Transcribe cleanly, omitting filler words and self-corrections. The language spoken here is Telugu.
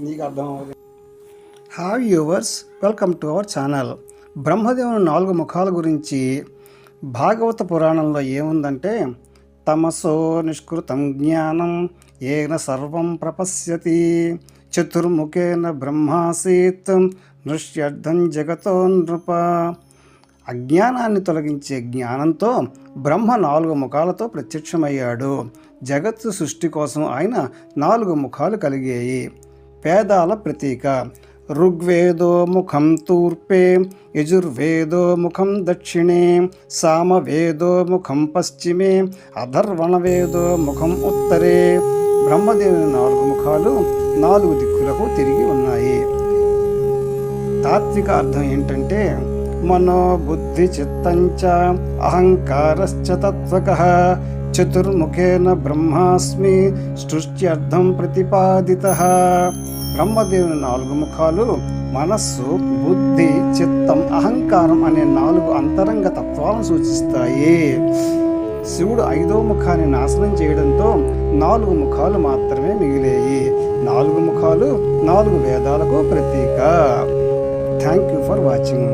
నీకు అర్థం అవ్వదు. Hi viewers, welcome to our channel. బ్రహ్మదేవుని 4 ముఖాల గురించి భాగవత పురాణంలో ఏముందంటే, తమసో నిష్కృతం జ్ఞానం ఏన సర్వం ప్రపశ్యతి చతుర్ముఖేన బ్రహ్మాసీత్ నృష్యర్థం జగతో నృప. అజ్ఞానాన్ని తొలగించే జ్ఞానంతో బ్రహ్మ 4 ముఖాలతో ప్రత్యక్షమయ్యాడు. జగత్తు సృష్టి కోసం ఆయన 4 ముఖాలు కలిగాయి. వేదాల ప్రతీక. ఋగ్వేదో ముఖం తూర్పే, యజుర్వేదో ముఖం దక్షిణే, సామవేదో ముఖం పశ్చిమే, అథర్వణవేదో ముఖం ఉత్తరే. బ్రహ్మదేవుని 4 ముఖాలు 4 దిక్కులకు తిరిగి ఉన్నాయి. తాత్విక అర్థం ఏంటంటే, మనోబుద్ధి చిత్తంచ అహంకారశ్చ తత్వకః చతుర్ముఖేన బ్రహ్మాస్మి సృష్ట్యర్థం ప్రతిపాదితః. బ్రహ్మదేవుని 4 ముఖాలు మనస్సు, బుద్ధి, చిత్తం, అహంకారం అనే 4 అంతరంగ తత్వాలను సూచిస్తాయి. శివుడు 5వ ముఖాన్ని నాశనం చేయడంతో 4 ముఖాలు మాత్రమే మిగిలాయి. 4 ముఖాలు 4 వేదాలకు ప్రతీక. Thank you for watching.